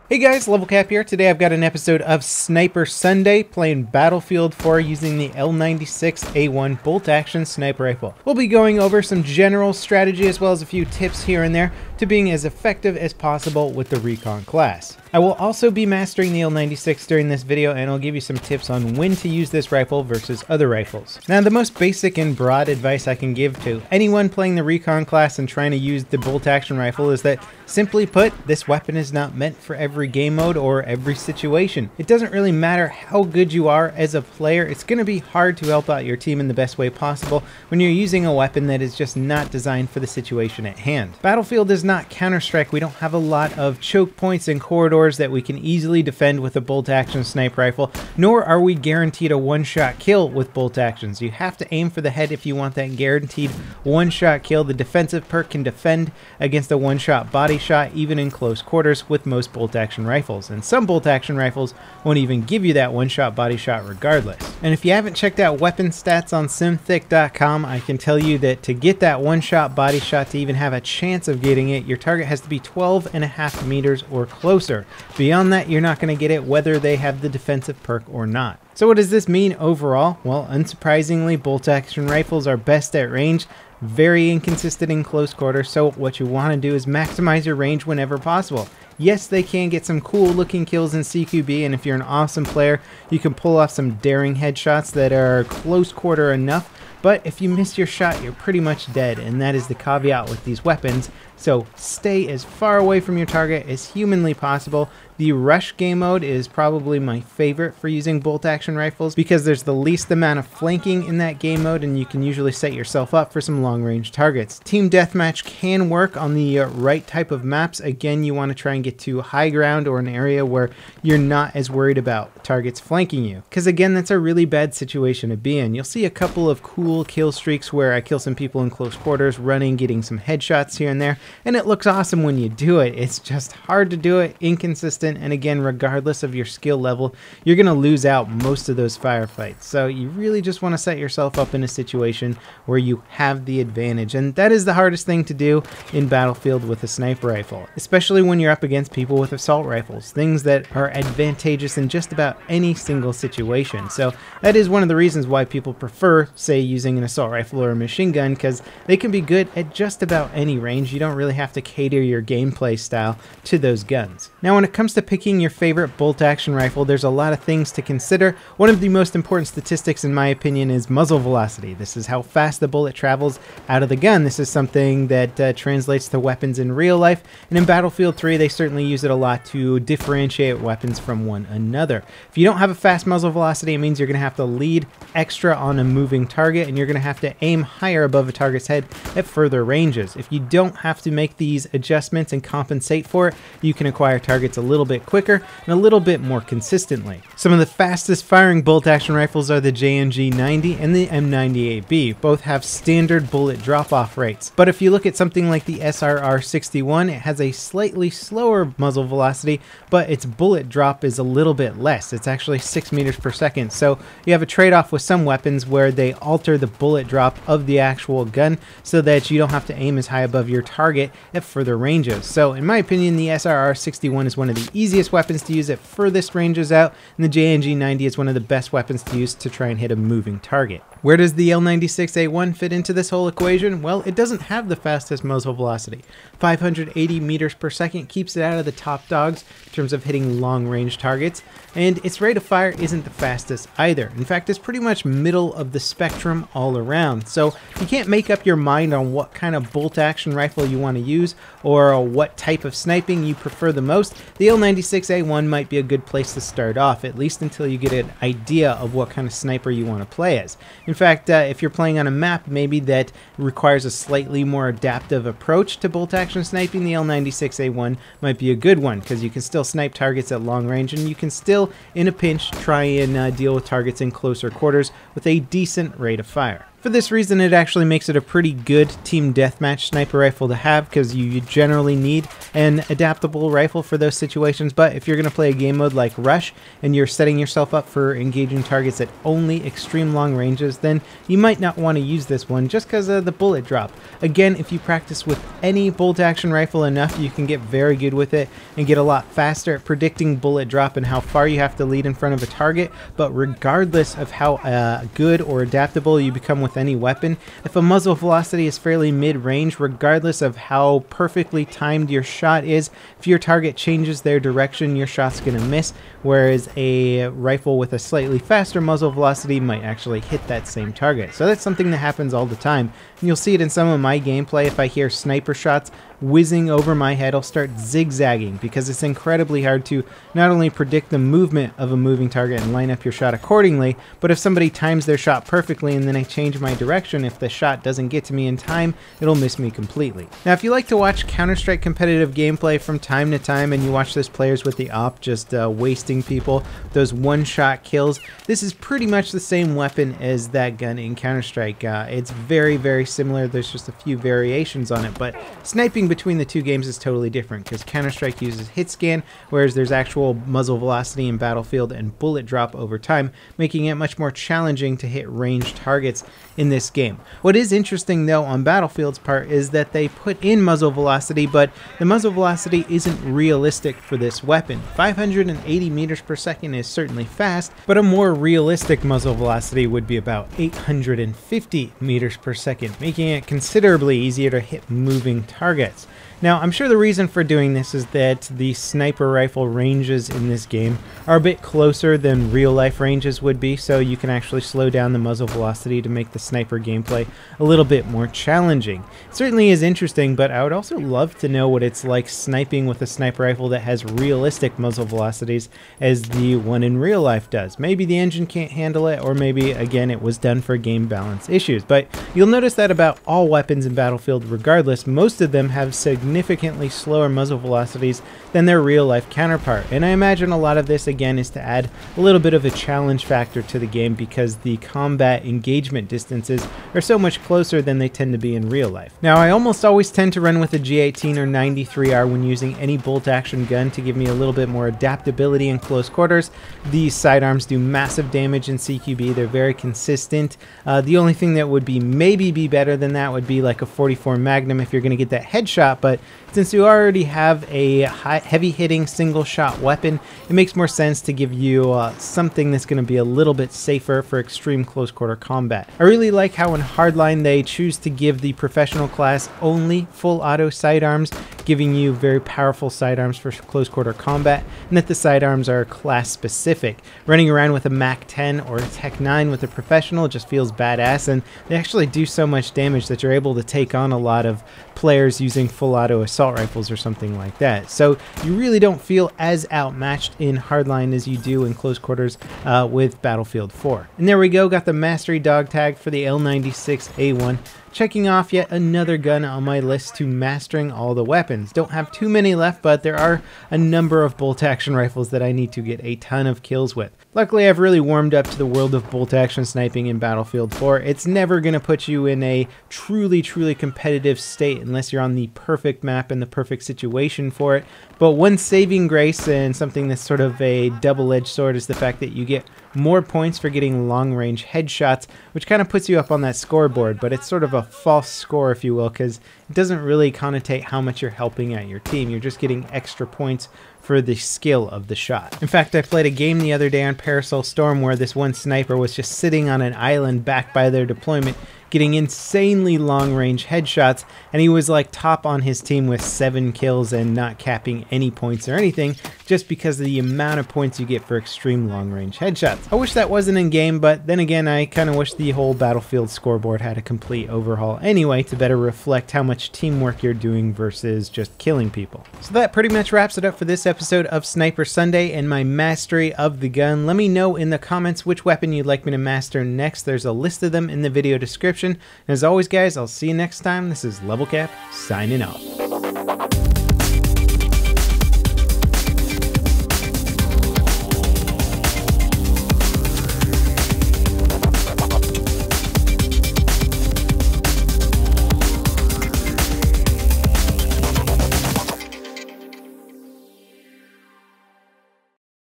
Hey guys, LevelCap here. Today I've got an episode of Sniper Sunday playing Battlefield 4 using the L96A1 bolt-action sniper rifle. We'll be going over some general strategy as well as a few tips here and there to being as effective as possible with the recon class. I will also be mastering the L96 during this video, and I'll give you some tips on when to use this rifle versus other rifles. Now, the most basic and broad advice I can give to anyone playing the recon class and trying to use the bolt-action rifle is that, simply put, this weapon is not meant for every game mode or every situation. It doesn't really matter how good you are as a player, it's going to be hard to help out your team in the best way possible when you're using a weapon that is just not designed for the situation at hand. Battlefield is not Counter-Strike. We don't have a lot of choke points and corridors that we can easily defend with a bolt-action sniper rifle, nor are we guaranteed a one-shot kill with bolt actions. You have to aim for the head if you want that guaranteed one-shot kill. The defensive perk can defend against a one-shot body shot even in close quarters with most bolt-action rifles, and some bolt-action rifles won't even give you that one-shot body shot regardless. And if you haven't checked out weapon stats on simthick.com, I can tell you that to get that one-shot body shot, to even have a chance of getting it, your target has to be 12.5 meters or closer. Beyond that, you're not going to get it whether they have the defensive perk or not. So what does this mean overall? Well, unsurprisingly, bolt-action rifles are best at range, very inconsistent in close quarters, so what you want to do is maximize your range whenever possible. Yes, they can get some cool looking kills in CQB, and if you're an awesome player, you can pull off some daring headshots that are close quarter enough, but if you miss your shot, you're pretty much dead, and that is the caveat with these weapons. So stay as far away from your target as humanly possible. The rush game mode is probably my favorite for using bolt-action rifles because there's the least amount of flanking in that game mode, and you can usually set yourself up for some long-range targets. Team Deathmatch can work on the right type of maps. Again, you want to try and get to high ground or an area where you're not as worried about targets flanking you, because again, that's a really bad situation to be in. You'll see a couple of cool kill streaks where I kill some people in close quarters, running, getting some headshots here and there, and it looks awesome when you do it. It's just hard to do it, inconsistent, and again, regardless of your skill level, you're going to lose out most of those firefights. So you really just want to set yourself up in a situation where you have the advantage, and that is the hardest thing to do in Battlefield with a sniper rifle, especially when you're up against people with assault rifles, things that are advantageous in just about any single situation. So that is one of the reasons why people prefer, say, using an assault rifle or a machine gun, because they can be good at just about any range. You don't really have to cater your gameplay style to those guns. Now, when it comes to picking your favorite bolt-action rifle, there's a lot of things to consider. One of the most important statistics, in my opinion, is muzzle velocity. This is how fast the bullet travels out of the gun. This is something that translates to weapons in real life, and in Battlefield 3, they certainly use it a lot to differentiate weapons from one another. If you don't have a fast muzzle velocity, it means you're going to have to lead extra on a moving target, and you're going to have to aim higher above a target's head at further ranges. If you don't have to make these adjustments and compensate for it, you can acquire targets a little bit quicker and a little bit more consistently. Some of the fastest firing bolt-action rifles are the JNG-90 and the M39B. Both have standard bullet drop-off rates, but if you look at something like the SRR-61, it has a slightly slower muzzle velocity, but its bullet drop is a little bit less. It's actually 6 meters per second, so you have a trade-off with some weapons where they alter the bullet drop of the actual gun so that you don't have to aim as high above your target at further ranges. So in my opinion, the SRR-61 is one of the easiest weapons to use at furthest ranges out, and the JNG-90 is one of the best weapons to use to try and hit a moving target. Where does the L96A1 fit into this whole equation? Well, it doesn't have the fastest muzzle velocity. 580 meters per second keeps it out of the top dogs in terms of hitting long-range targets, and its rate of fire isn't the fastest either. In fact, it's pretty much middle of the spectrum all around. So you can't make up your mind on what kind of bolt-action rifle you want to use or what type of sniping you prefer the most. The L96A1 might be a good place to start off, at least until you get an idea of what kind of sniper you want to play as. In fact, if you're playing on a map maybe that requires a slightly more adaptive approach to bolt-action sniping, the L96A1 might be a good one, because you can still snipe targets at long range, and you can still, in a pinch, try and deal with targets in closer quarters with a decent rate of fire. For this reason, it actually makes it a pretty good team deathmatch sniper rifle to have, because you generally need an adaptable rifle for those situations. But if you're going to play a game mode like Rush and you're setting yourself up for engaging targets at only extreme long ranges, then you might not want to use this one just because of the bullet drop. Again, if you practice with any bolt action rifle enough, you can get very good with it and get a lot faster at predicting bullet drop and how far you have to lead in front of a target. But regardless of how good or adaptable you become with any weapon, if a muzzle velocity is fairly mid-range, regardless of how perfectly timed your shot is, if your target changes their direction, your shot's going to miss, whereas a rifle with a slightly faster muzzle velocity might actually hit that same target. So that's something that happens all the time, and you'll see it in some of my gameplay. If I hear sniper shots whizzing over my head, I'll start zigzagging, because it's incredibly hard to not only predict the movement of a moving target and line up your shot accordingly, but if somebody times their shot perfectly and then I change my direction, if the shot doesn't get to me in time, it'll miss me completely. Now, if you like to watch Counter-Strike competitive gameplay from time to time and you watch those players with the AWP just wasting people, those one-shot kills, this is pretty much the same weapon as that gun in Counter-Strike. It's very, very similar. There's just a few variations on it, but sniping between the two games is totally different, because Counter-Strike uses hit scan, whereas there's actual muzzle velocity in Battlefield and bullet drop over time, making it much more challenging to hit ranged targets in this game. What is interesting though on Battlefield's part is that they put in muzzle velocity, but the muzzle velocity isn't realistic for this weapon. 580 meters per second is certainly fast, but a more realistic muzzle velocity would be about 850 meters per second, making it considerably easier to hit moving targets. Now, I'm sure the reason for doing this is that the sniper rifle ranges in this game are a bit closer than real-life ranges would be, so you can actually slow down the muzzle velocity to make the sniper gameplay a little bit more challenging. It certainly is interesting, but I would also love to know what it's like sniping with a sniper rifle that has realistic muzzle velocities as the one in real life does. Maybe the engine can't handle it, or maybe, again, it was done for game balance issues. But you'll notice that about all weapons in Battlefield, regardless, most of them have significantly slower muzzle velocities than their real-life counterpart. And I imagine a lot of this, again, is to add a little bit of a challenge factor to the game, because the combat engagement distances are so much closer than they tend to be in real life. Now, I almost always tend to run with a G18 or 93R when using any bolt-action gun to give me a little bit more adaptability in close quarters. These sidearms do massive damage in CQB. They're very consistent. The only thing that would maybe be better than that would be like a 44 Magnum if you're going to get that headshot, but since you already have a heavy-hitting single-shot weapon, it makes more sense to give you something that's going to be a little bit safer for extreme close-quarter combat. I really like how in Hardline they choose to give the professional class only full auto sidearms, giving you very powerful sidearms for close-quarter combat, and that the sidearms are class-specific. Running around with a MAC-10 or a Tech-9 with a professional just feels badass, and they actually do so much damage that you're able to take on a lot of players using full auto assault rifles or something like that. So you really don't feel as outmatched in Hardline as you do in close quarters with Battlefield 4. And there we go, got the Mastery dog tag for the L96A1. Checking off yet another gun on my list to mastering all the weapons. Don't have too many left, but there are a number of bolt-action rifles that I need to get a ton of kills with. Luckily, I've really warmed up to the world of bolt-action sniping in Battlefield 4. It's never going to put you in a truly competitive state unless you're on the perfect map and the perfect situation for it. But one saving grace, and something that's sort of a double-edged sword, is the fact that you get more points for getting long-range headshots, which kind of puts you up on that scoreboard, but it's sort of a false score, if you will, because it doesn't really connotate how much you're helping out your team. You're just getting extra points for the skill of the shot. In fact, I played a game the other day on Parasol Storm where this one sniper was just sitting on an island back by their deployment, getting insanely long-range headshots, and he was like top on his team with 7 kills and not capping any points or anything, just because of the amount of points you get for extreme long-range headshots. I wish that wasn't in game, but then again, I kind of wish the whole Battlefield scoreboard had a complete overhaul anyway to better reflect how much teamwork you're doing versus just killing people. So that pretty much wraps it up for this episode of Sniper Sunday and my mastery of the gun. Let me know in the comments which weapon you'd like me to master next. There's a list of them in the video description. And as always, guys, I'll see you next time. This is LevelCap signing off.